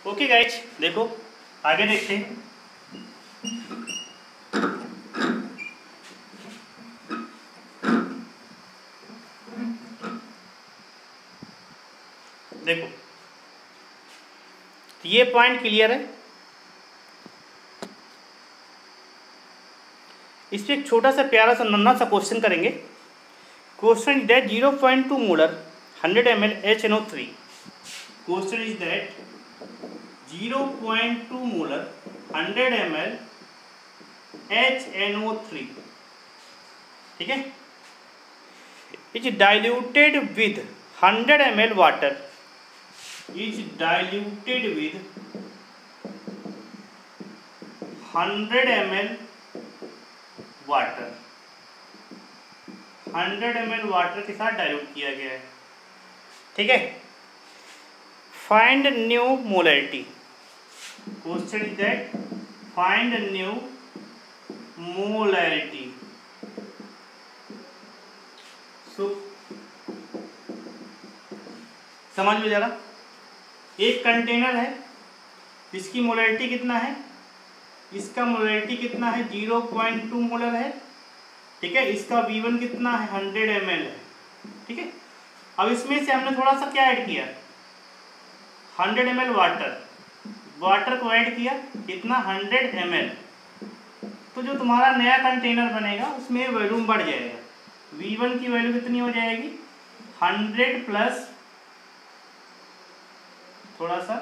Okay guys, देखो आगे देखते हैं। देखो ये पॉइंट क्लियर है। इस पर एक छोटा सा प्यारा सा नन्हा सा क्वेश्चन करेंगे। Question is that 0.2 molar 100 ml HNO3। Question is that 0.2 molar 100 ml HNO3, ठीक है, is diluted with 100 ml water, is diluted with 100 ml water, 100 ml water के साथ डाइल्यूट किया गया है, ठीक है। Find new molarity. Question is that find new molarity. So समझ में जरा, एक कंटेनर है, इसकी मोलैरिटी कितना है, इसका मोलैरिटी कितना है 0.2 मोलर है, ठीक है। इसका V1 कितना है 100 ml है, ठीक है। अब इसमें से हमने थोड़ा सा क्या ऐड किया, 100 ml वाटर को ऐड किया, कितना 100 ml। तो जो तुम्हारा नया कंटेनर बनेगा उसमें वॉल्यूम बढ़ जाएगा। V1 की वैल्यू कितनी हो जाएगी 100 प्लस थोड़ा सा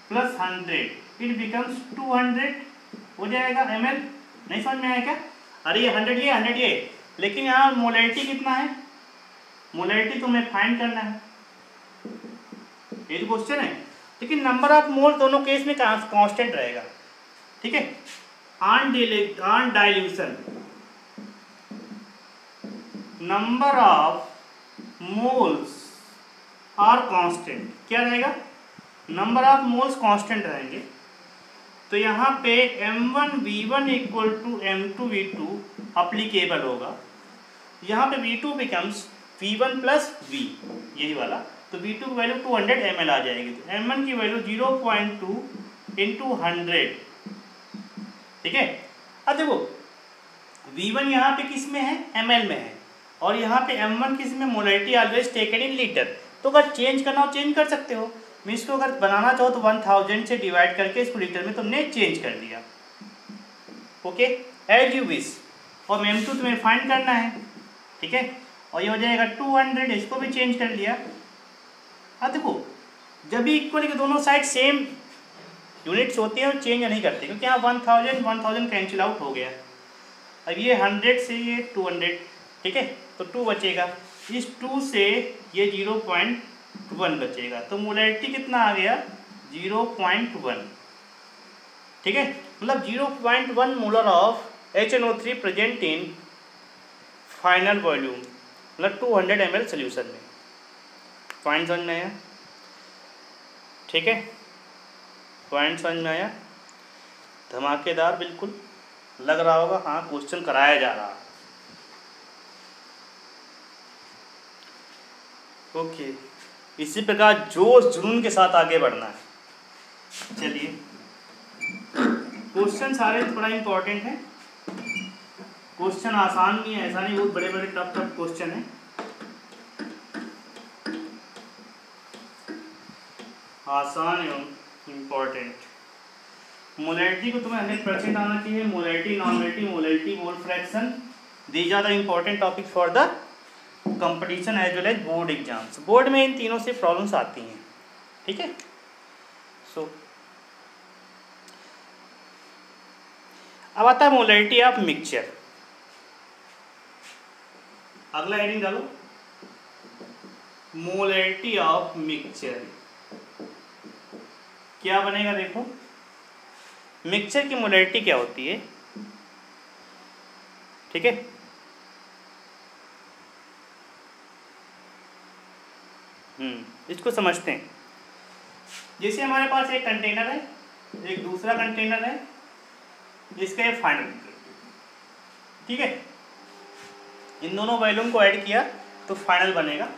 प्लस 100, इट बिकम्स 200 हो जाएगा ml। नहीं समझ में आया क्या? अरे ये 100 ये, लेकिन यहाँ मोलैरिटी कितना है, मोलैरिटी तुम्हें फाइंड करना है, ये जो क्वेश्चन है। लेकिन नंबर ऑफ मोल दोनों केस में कांस्टेंट रहेगा, ठीक है। On dilution number of moles are constant, क्या रहेगा, नंबर ऑफ मोल्स कांस्टेंट रहेंगे। तो यहाँ पे M1V1 equal to M2V2 applicable होगा। यहाँ पे V2 becomes V1 plus V, यही वाला। तो V2 की वैल्यू 200 ml आ जाएगी। तो M1 की वैल्यू 0.2 इंटू 100, ठीक है। अब देखो V1 यहाँ पे किस में है, ml में है, और यहाँ पे M1 किस में, molarity always taken in litre. तो अगर चेंज करना हो चेंज कर सकते हो, मीन्स को अगर बनाना चाहो तो 1000 से डिवाइड करके इसको लीटर में तुमने चेंज कर दिया, ओके, एज यू विश। और M2 तुम्हें फाइंड करना है, ठीक है, और ये हो जाएगा 200, इसको भी चेंज कर लिया। अब देखो जब भी इक्वल के दोनों साइड सेम यूनिट्स होती हैं और चेंज नहीं करते, क्योंकि यहाँ 1000 कैंसिल आउट हो गया। अब ये 100 से ये 200, ठीक है, तो 2 बचेगा, इस 2 से ये 0.1 बचेगा। तो मोलैरिटी कितना आ गया 0.1, ठीक है। मतलब 0.1 molar of HNO3 present in final volume, मतलब 200 ml सोल्यूशन में। पॉइंट समझ में आया, ठीक है, पॉइंट समझ में आया, धमाकेदार बिल्कुल लग रहा होगा, हाँ क्वेश्चन कराया जा रहा है, ओके। इसी प्रकार जोश जुनून के साथ आगे बढ़ना है। चलिए, क्वेश्चन सारे थोड़ा इम्पोर्टेंट है, क्वेश्चन आसान नहीं है, ऐसा नहीं बहुत बड़े बड़े टफ क्वेश्चन है, आसान एवं इम्पोर्टेंट। मोलैरिटी को तुम्हें 100% आना चाहिए, molarity, normality, molarity, mole fraction, these are the important topic for the competition as well as board exams. Board में इन तीनों से प्रॉब्लम्स आती हैं, ठीक है। सो अब आता है मोलैरिटी ऑफ मिक्सचर। अगला हेडिंग डालो, मोलैरिटी ऑफ मिक्सचर। क्या बनेगा, देखो मिक्सचर की मोलैरिटी क्या होती है, ठीक है। इसको समझते हैं। जैसे हमारे पास एक कंटेनर है, एक दूसरा कंटेनर है, जिसका ये फाइनल, ठीक है। इन दोनों वॉल्यूम को ऐड किया तो फाइनल बनेगा।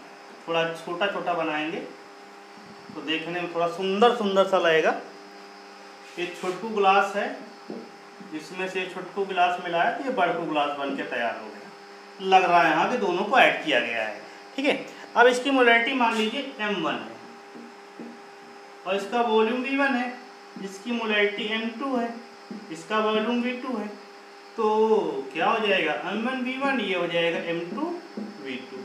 थोड़ा छोटा छोटा बनाएंगे, तो देखने में थोड़ा सुंदर सुंदर सा लगेगा। ये छोटू गिलास है, इसमें से छोटू गिलास मिलाया तो ये बड़कू गिलास बन के तैयार हो गया। लग रहा है यहाँ कि दोनों को ऐड किया गया है। ठीक है, अब इसकी मोलैरिटी मान लीजिए M1 है और इसका वॉल्यूम V1 है, इसकी मोलैरिटी M2 है, इसका वॉल्यूम V2 है। तो क्या हो जाएगा, M1V1, ये हो जाएगा M2V2।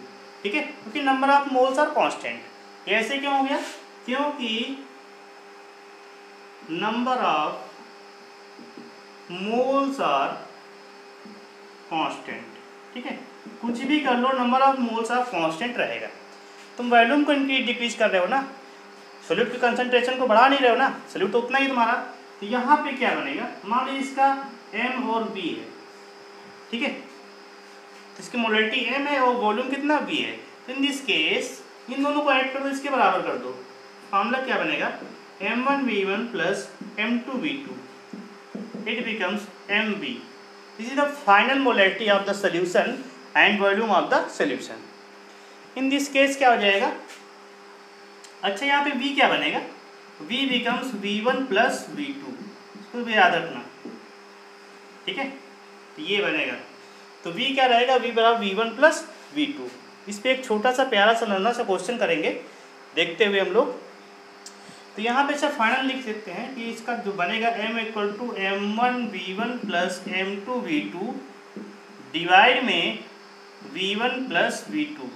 ठीक है, क्योंकि number of moles are constant. ऐसे क्यों हो गया, क्योंकि number of moles are constant. ठीक है, कुछ भी कर लो, number of moles are constant रहेगा। तुम वॉल्यूम को इंक्रीज डिक्रीज कर रहे हो ना, सोल्यूट की कंसंट्रेशन को बढ़ा नहीं रहे हो ना, सोल्यूट तो उतना ही तुम्हारा। तो यहाँ पे क्या बनेगा, मान लीजिए इसका M और B है। ठीक है, तो इसकी मोलैरिटी M है और वॉल्यूम कितना V है। तो इन दिस केस इन दोनों को ऐड कर दो, इसके बराबर कर दो। फॉर्मूला क्या बनेगा, M1V1 plus M2V2, it becomes MV। This is the final molarity of the solution and volume of the solution. In this case क्या हो जाएगा, अच्छा यहाँ पे V क्या बनेगा, V becomes V1 plus V2, इसको भी याद रखना। ठीक है, तो ये बनेगा, तो V क्या रहेगा, V बराबर V1 प्लस V2। इस पे एक छोटा सा प्यारा सा नन्हा सा क्वेश्चन करेंगे देखते हुए हम लोग। तो यहाँ पे सब फाइनल लिख सकते हैं कि इसका जो बनेगा M equal to M1V1 plus M2V2 divide में V1 प्लस V2।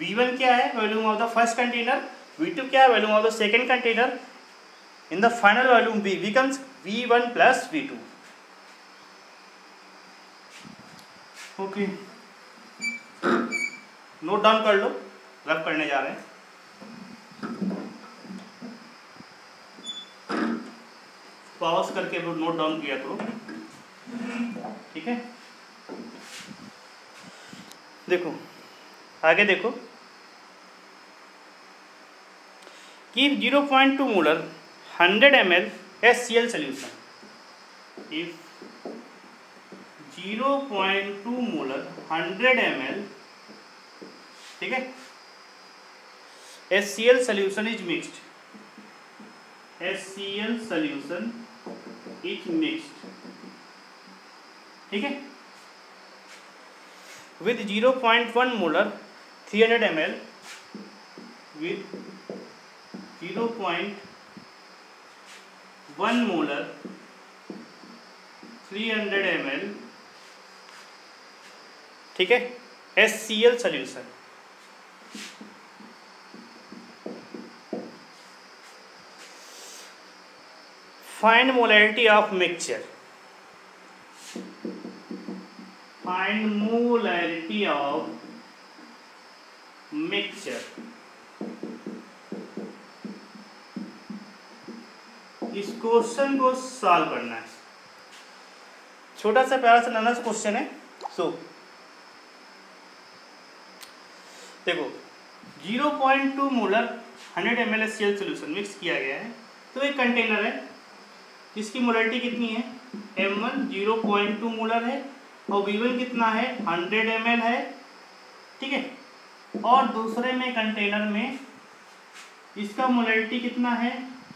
V1 क्या है, volume of the first container, V2 क्या है, volume of the second container. In the final volume V becomes V1 plus V2। Okay, note down कर लो, रब करने जा रहे हैं। पॉज करके नोट डाउन किया करो। ठीक है, देखो आगे देखो कि 0.2 molar 100 ml HCl solution, if 0.2 molar 100 ml, ठीक है, HCl solution is mixed, HCl solution is mixed, ठीक है, with 0.1 molar 300 ml with 0.1 molar 300 ml, ठीक है, HCl solution। Find molarity of mixture, find molarity of mixture। इस question को solve करना है, छोटा सा प्यारा सा नन्हा सा क्वेश्चन है। सो देखो 0.2 molar 100 ml HCl solution mix किया गया है। तो एक कंटेनर है, इसकी मोलैरिटी कितनी है, M1 0.2 मोलर है और V1 कितना है 100 ml है, ठीक है। और दूसरे में कंटेनर में इसका मोलैरिटी कितना है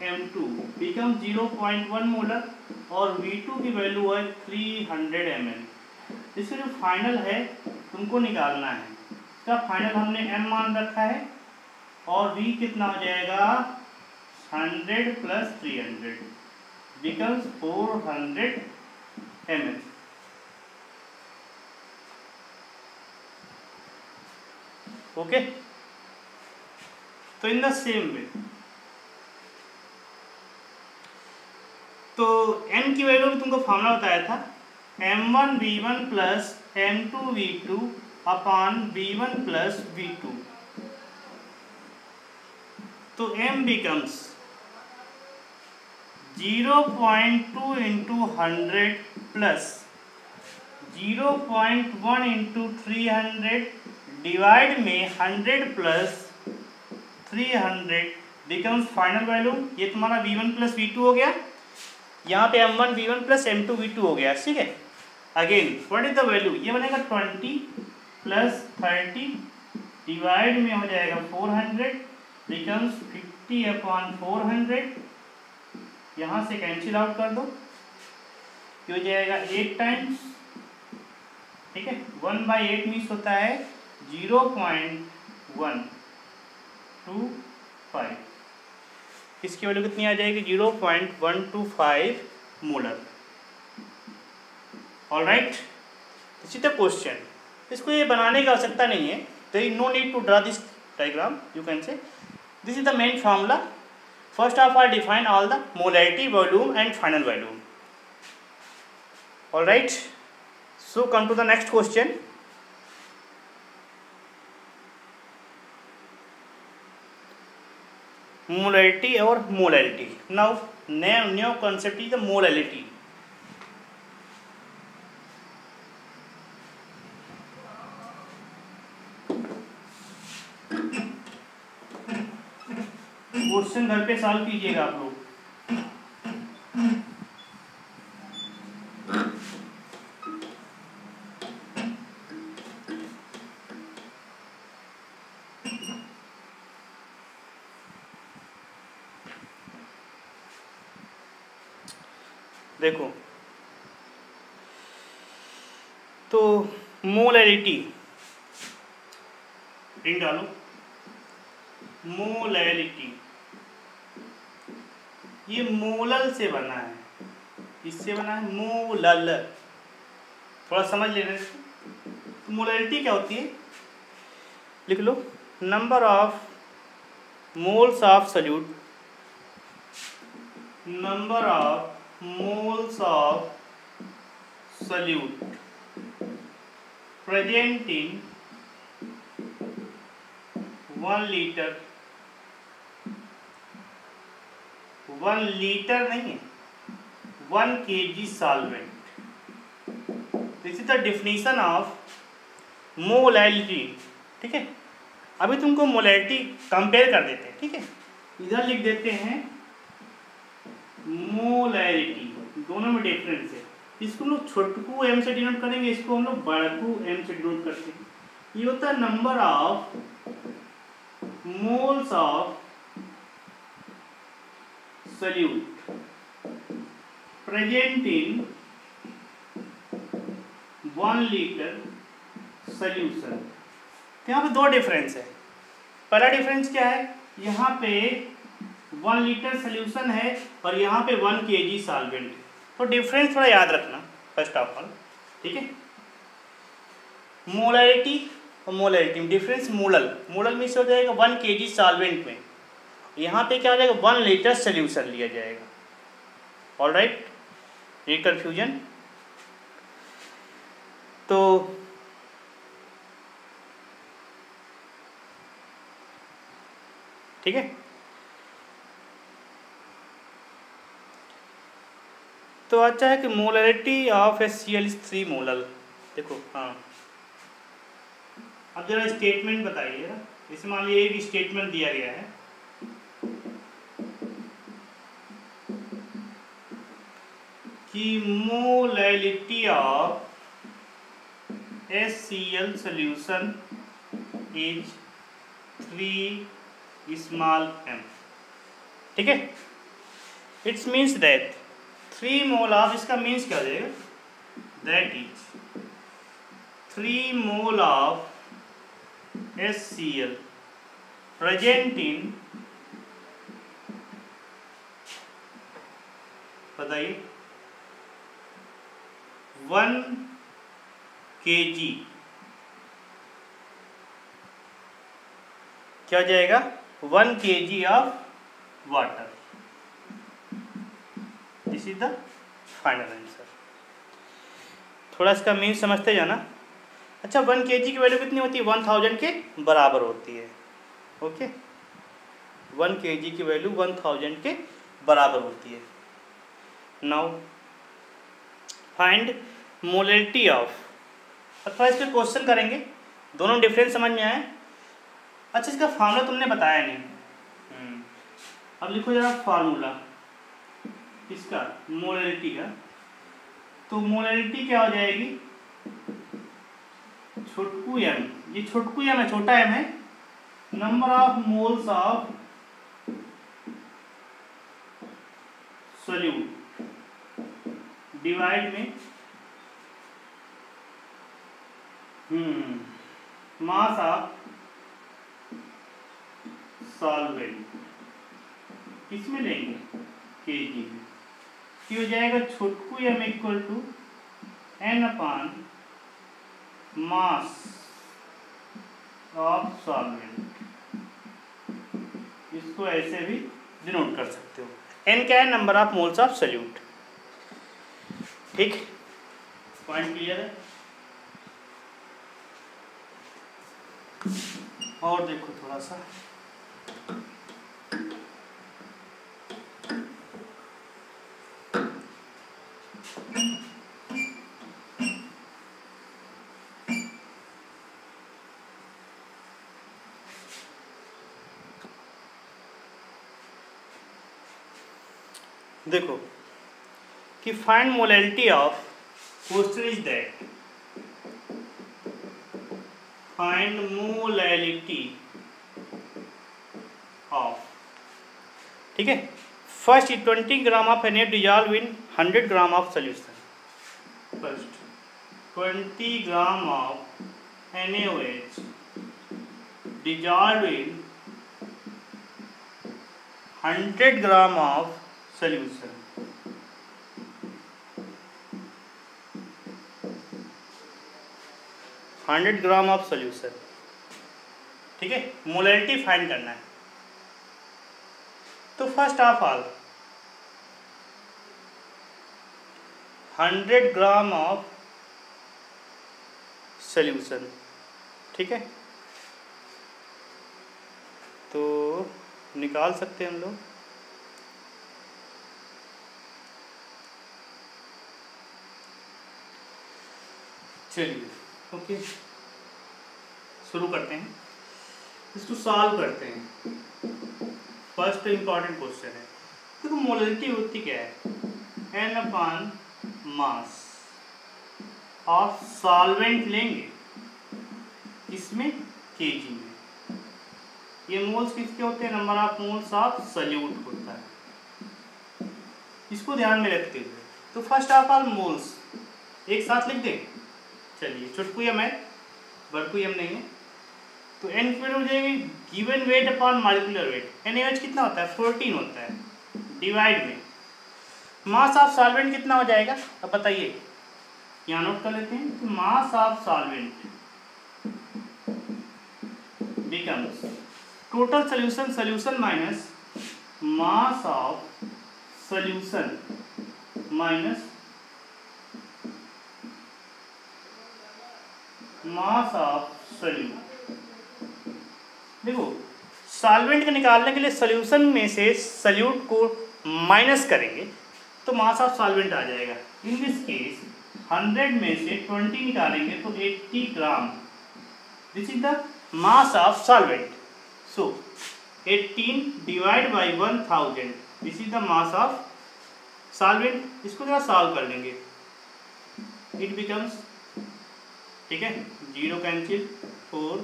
M2 बिकम 0.1 मोलर और V2 की वैल्यू है 300 ml। इसका जो फाइनल है तुमको निकालना है, इसका फाइनल हमने M मान रखा है और V कितना हो जाएगा 100 प्लस 300 बिकम्स 400 ml। ओके, तो इन द सेम वे तो M की वैल्यू भी तुमको फॉर्मूला बताया था, M1V1 plus M2V2 upon V1 plus V2। तो M becomes 0.2 into 100 plus 0.1 into 300 divide में 100 प्लस 300 बिकम्स फाइनल वैल्यू। ये तुम्हारा V1 प्लस V2 हो गया, यहाँ पे M1 V1 plus M2 V2 हो गया, ठीक है। Again what is the value, ये बनेगा 20 प्लस 30 डिवाइड में हो जाएगा 400 बिकम्स 50/400, यहाँ से कैंसिल आउट कर दो, ये हो जाएगा 8 टाइम्स, ठीक है। 1/8 मीन्स होता है 0.125, इसकी वैल्यू कितनी आ जाएगी 0.125 molar. Alright, this is the question. इसको ये बनाने की आवश्यकता नहीं है, there is no need to draw this diagram, you can say this is the main formula. First of all define all the molarity, volume and final volume. Alright, so come to the next question. Molarity और molarity. Now new concept is the molality. Question घर पे solve कीजिएगा आप लोग। देखो तो molarity ring डालो। Molarity ये मोलल से बना है, इससे बना है मोलल, थोड़ा समझ लेना इसको। तो मोलैरिटी क्या होती है, लिख लो number of moles of solute, number of moles of solute present in 1 liter, 1 litre नहीं है 1 kg solvent। This is the definition of molarity, ठीक है। अभी तुमको मोलैरिटी कंपेयर कर देते हैं, ठीक है। इधर लिख देते हैं मोलैरिटी, दोनों में डिफरेंस है। इसको हम लोग छोटकू एम से डिनोट करेंगे, इसको हम लोग बड़कू एम से डिनोट करते हैं। ये होता है number of moles of solute present in 1 litre solution. तो यहाँ पे दो डिफरेंस है। पहला डिफरेंस क्या है, यहाँ पे 1 लीटर सोल्यूशन है और यहाँ पे 1 kg सॉल्वेंट। तो डिफरेंस थोड़ा याद रखना फर्स्ट ऑफ ऑल, ठीक है। मोलैरिटी और मोलैरिटी में डिफरेंस, मोलल में से हो जाएगा 1 kg सॉल्वेंट में, यहाँ पे क्या हो जाएगा 1 लीटर सोल्यूशन लिया जाएगा। ऑलराइट, ये कन्फ्यूजन। तो ठीक है, तो अच्छा है कि molarity of HCl is 3 molal. देखो हाँ, अब जरा स्टेटमेंट बताइए ना। जैसे मान लीजिए एक स्टेटमेंट दिया गया है कि molarity of HCl solution is 3 small m, ठीक है। It's means that 3 mole of, इसका मीन्स क्या हो जाएगा, that is 3 mole of HCl present in, बताइए 1 kg, क्या हो जाएगा 1 kg of water. This is the final answer. थोड़ा इसका मीन समझते जाना। अच्छा, 1 kg की वैल्यू कितनी होती है, 1000 के बराबर होती है। ओके, 1 kg की वैल्यू 1000 के बराबर होती है। नाउ फाइंड मोलैरिटी ऑफ, थोड़ा इस पर क्वेश्चन करेंगे, दोनों डिफरेंस समझ में आए। अच्छा, इसका फार्मूला तुमने बताया नहीं। अब लिखो जरा फार्मूला इसका मोलैरिटी का। तो मोलैरिटी क्या हो जाएगी, छोटकू एम, ये छोटकू एम है, छोटा एम है, number of moles of solute divide में मास ऑफ सॉल्वेंट किसमें लेंगे, केजी में। हो जाएगा छोटकू m equal to n upon mass of solvent. इसको ऐसे भी डिनोट कर सकते हो। एन क्या है, number of moles of solute. ठीक, पॉइंट क्लियर है। और देखो थोड़ा सा, देखो कि find molality of, question is that find molality of, ठीक है। First 20 gram of NaF dissolve in 100 gram of solution. First 20 gram of NaOH dissolved in 100 gram of solution. Hundred gram of solution, ठीक है। Molality find करना है। तो first of all 100 gram of solution, ठीक है। तो निकाल सकते हैं हम लोग। चलिए ओके, शुरू करते हैं, इसको सॉल्व करते हैं। फर्स्ट इंपॉर्टेंट क्वेश्चन है, देखो मोलैलिटी होती क्या है, n upon mass of solvent लेंगे, इसमें केजी में। ये मोल्स किसके होते हैं, number of moles of solute होता है। इसको ध्यान में रखते हुए तो फर्स्ट ऑफ ऑल मोल्स एक साथ लिख दें। चलिए, चुटकू एम है, बड़कू एम नहीं है, तो एन कितने हो जाएंगे, given weight upon molecular weight. NaOH कितना होता है, 14 होता है, डिवाइड में मास ऑफ सॉल्वेंट कितना हो जाएगा, अब बताइए। यहाँ नोट कर लेते हैं कि मास of solvent becomes total solution, solution minus mass of solution minus mass of solute. देखो सॉल्वेंट को निकालने के लिए सोल्यूशन में से सोल्यूट को माइनस करेंगे तो मास ऑफ सॉल्वेंट आ जाएगा। इन दिस केस 100 में से 20 निकालेंगे तो 80 gram, this is the mass of solvent. So 18 divide by 1000, this is the mass of solvent. इसको जरा सॉल्व कर लेंगे, इट बिकम्स, ठीक है, 0 कैंसिल, 4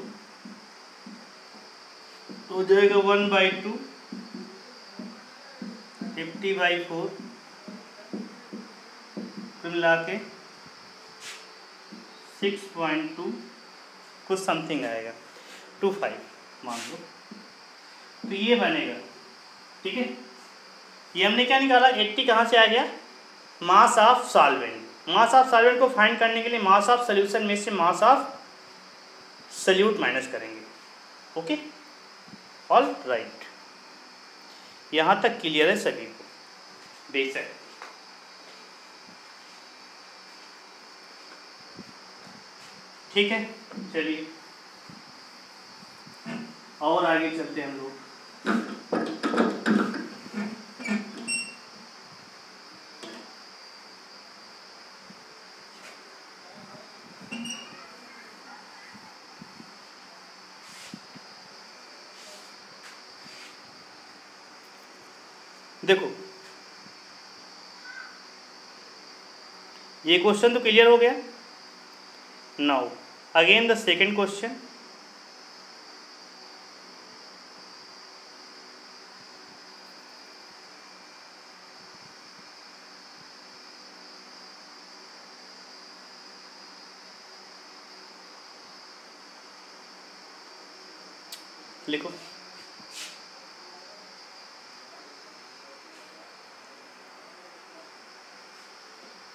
तो हो जाएगा 1/2, 50/4, फिर मिला के 6.2 कुछ समथिंग आएगा, 25 मान लो। तो ये बनेगा, ठीक है। ये हमने क्या निकाला, 80 कहाँ से आ गया, मास of solvent. Mass of solvent को फाइंड करने के लिए मास ऑफ सोल्यूशन में से मास ऑफ सोल्यूट माइनस करेंगे। ओके, ऑल राइट, यहाँ तक क्लियर है सभी को, बेशक। ठीक है, चलिए और आगे चलते हैं हम लोग। देखो ये क्वेश्चन तो क्लियर हो गया। Now again the second question, लिखो।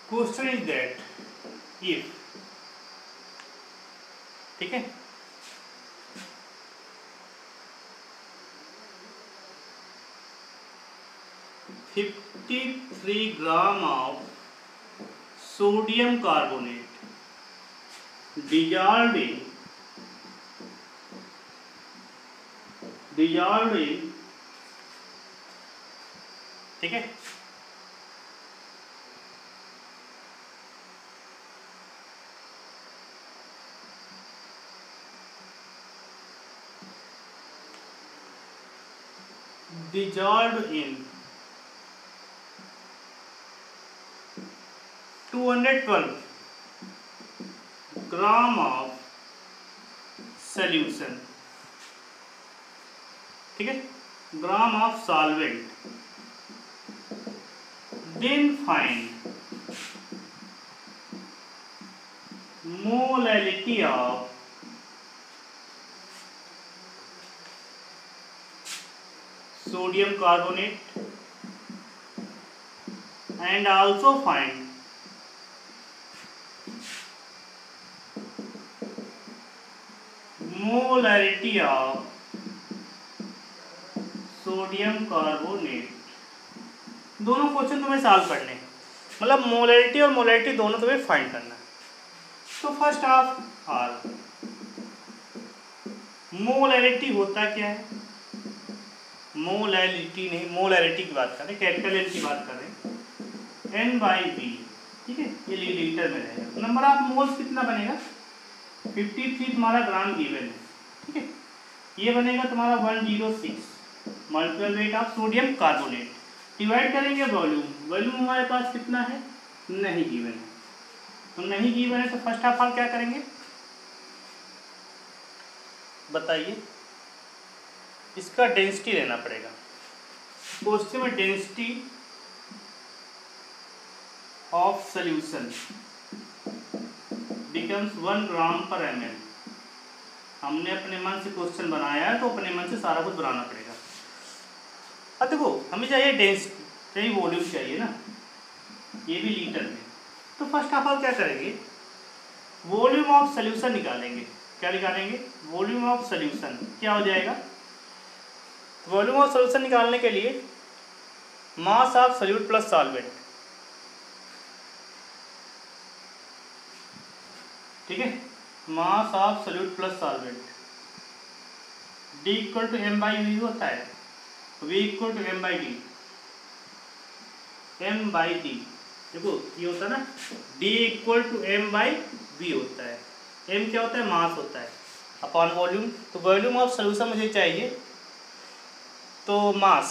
क्वेश्चन इज दैट इफ, ठीक है, 53 gram of sodium carbonate dissolved in, ठीक है, dissolved in 212 gram of solution, ठीक है, gram of solvent, then find molality of sodium carbonate and also find molarity of sodium carbonate। दोनों question तुम्हें solve करने, मतलब मोलैरिटी और मोलैरिटी दोनों तुम्हें फाइंड करना है। तो फर्स्ट ऑफ ऑल मोलैरिटी होता क्या है? मोलैरिटी नहीं, मोलैरिटी की बात कर रहे हैं, कैपिटल एन की बात कर रहे हैं, N/V, ठीक है, ये लीटर में रहेगा। नंबर ऑफ मोल्स कितना बनेगा? 53 तुम्हारा ग्राम गिवन है, ठीक है, ये बनेगा तुम्हारा 106 multiple weight of sodium carbonate, divide करेंगे वॉल्यूम। वॉल्यूम हमारे पास कितना है? नहीं गिवन है, तो नहीं गिवन है तो फर्स्ट ऑफ ऑल क्या करेंगे बताइए? इसका डेंसिटी लेना पड़ेगा। क्वेश्चन में डेंसिटी ऑफ सॉल्यूशन बिकम्स 1 ग्राम पर ml। हमने अपने मन से क्वेश्चन बनाया है तो अपने मन से सारा कुछ बनाना पड़ेगा। अब देखो हमें चाहिए डेंसिटी, चाहिए वॉल्यूम चाहिए ना, ये भी लीटर में। तो फर्स्ट ऑफ ऑल क्या करेंगे? वॉल्यूम ऑफ सॉल्यूशन निकालेंगे। क्या निकालेंगे? Volume of solution. क्या हो जाएगा? वॉल्यूम ऑफ सॉल्यूशन निकालने के लिए mass of solute plus solvent, ठीक है, mass of solute plus solvent, D equal to M/V होता है, V equal to M/D, M/D, देखो ये होता है ना, D इक्वल टू M/V होता है। M क्या होता है? मास होता है अपॉन वॉल्यूम। तो वॉल्यूम ऑफ सॉल्यूशन मुझे चाहिए, तो मास,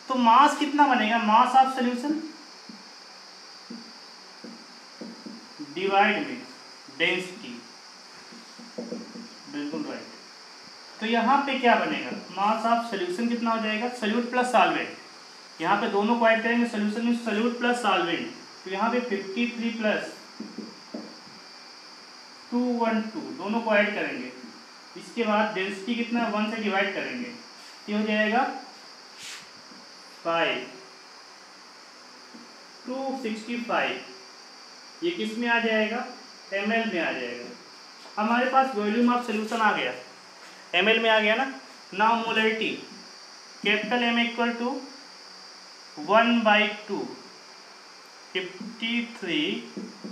तो मास कितना बनेगा? मास ऑफ सॉल्यूशन डिवाइड में डेंसिटी, बिल्कुल राइट। तो यहाँ पे क्या बनेगा? मास ऑफ सॉल्यूशन कितना हो जाएगा? सॉल्यूट प्लस सॉल्वेंट, यहाँ पे दोनों को ऐड करेंगे, सॉल्यूशन में सॉल्यूट प्लस सॉल्वेंट, तो यहाँ पे 53 प्लस 212 दोनों को ऐड करेंगे। इसके बाद डेंसिटी कितना? 1 से डिवाइड करेंगे, ये हो जाएगा 5 265। ये किस में आ जाएगा? ml में आ जाएगा। हमारे पास वॉल्यूम ऑफ सॉल्यूशन आ गया, ml में आ गया ना। Now molarity, capital M equal to 1/2 53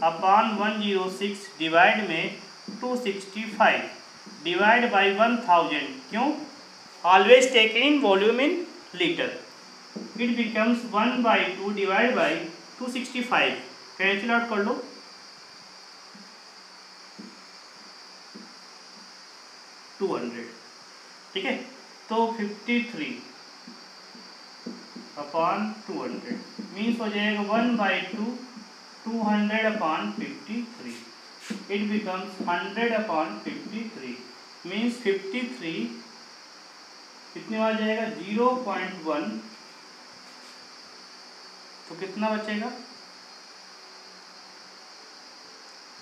upon 106 divide में 265 डिवाइड बाई 1000। क्यों? Always taken in volume in litre. It becomes 1/2 divide by 265। Cancel out कर लो, ठीक है। तो 53 अपॉन 200 मीन्स हो जाएगा 1/2 200 upon 53। It becomes 100 upon 53 means 53 कितने आ जाएगा? 0.1। तो कितना बचेगा?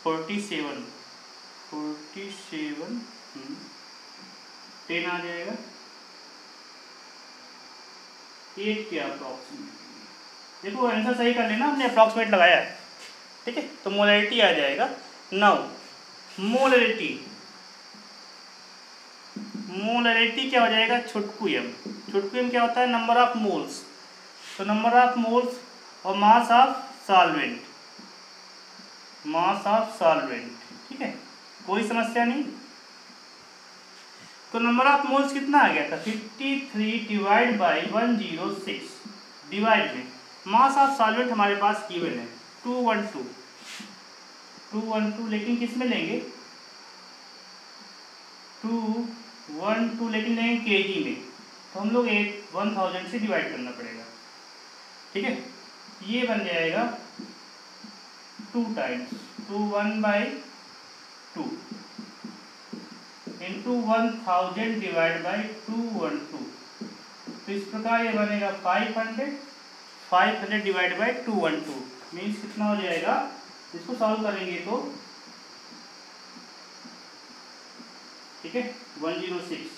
47 10 आ जाएगा। 8 के अप्रॉक्सीमेट। देखो आंसर सही कर लेना, हमने अप्रॉक्सीमेट लगाया है, ठीक है। तो मोलैरिटी आ जाएगा। नाउ मोलैरिटी क्या हो जाएगा, छुटकू एम। छुटकू एम क्या होता है, नंबर ऑफ मोल्स। तो नंबर ऑफ मोल्स और मास ऑफ सॉल्वेंट, ठीक है, कोई समस्या नहीं। तो नंबर ऑफ मोल्स कितना आ गया था, 53 डिवाइड बाई 106 डिवाइड में मास ऑफ सॉल्वेंट हमारे पास गिवन है 212, लेकिन किस में लेंगे, 212 लेकिन लेंगे केजी में। तो हम लोग 1000 से डिवाइड करना पड़ेगा, ठीक है। ये बन जाएगा 2 टाइम्स 21/2 इंटू 1000 डिवाइड बाई 212। तो इस प्रकार ये बनेगा 500 डिवाइड बाई 212 मीन्स कितना हो जाएगा, इसको सॉल्व करेंगे तो, ठीक है, 106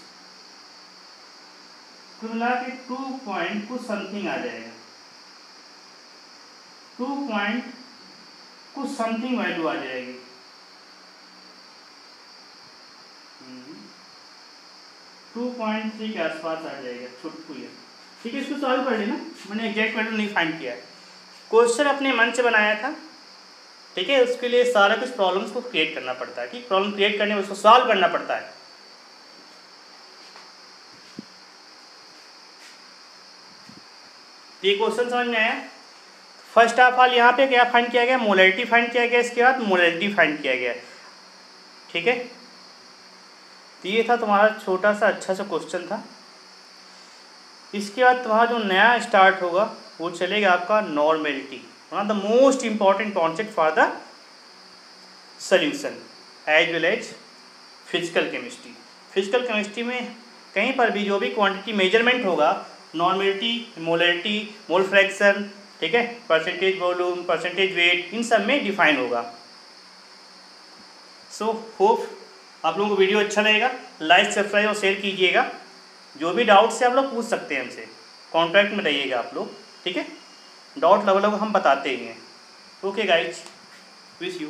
कुल मिला के 2 पॉइंट कुछ समथिंग आ जाएगा, 2 पॉइंट कुछ समथिंग वैल्यू आ जाएगी। 2.3 के आसपास आ जाएगा छुटकू ये, ठीक है। इसको सॉल्व कर लेना, मैंने एग्जैक्ट वैल्यू नहीं फाइंड किया है, क्वेश्चन अपने मन से बनाया था, ठीक है। उसके लिए सारा कुछ प्रॉब्लम्स को क्रिएट करना पड़ता है, ठीक, प्रॉब्लम क्रिएट करने में उसको सॉल्व करना पड़ता है। ये क्वेश्चन समझ में आया। फर्स्ट ऑफ ऑल यहाँ पे क्या फाइंड किया गया, मोलैरिटी फाइंड किया गया, इसके बाद मोलैरिटी फाइंड किया गया, ठीक है। तो ये था तुम्हारा छोटा सा अच्छा सा क्वेश्चन था। इसके बाद तुम्हारा जो नया स्टार्ट होगा वो चलेगा आपका normality, one of the most important concept for the solution as well as physical chemistry. Physical chemistry में कहीं पर भी जो भी क्वांटिटी मेजरमेंट होगा, नॉर्मेलिटी, मोलैरिटी, मोल फ्रैक्शन, ठीक है, परसेंटेज वॉल्यूम, परसेंटेज वेट, इन सब में डिफाइन होगा। सो होप आप लोगों को वीडियो अच्छा लगेगा, लाइक सब्सक्राइब और शेयर कीजिएगा। जो भी डाउट्स है आप लोग पूछ सकते हैं हमसे, कॉन्टैक्ट में रहिएगा आप लोग, ठीक है। डाउट लगभग हम बताते ही हैं। Okay guys, wish you.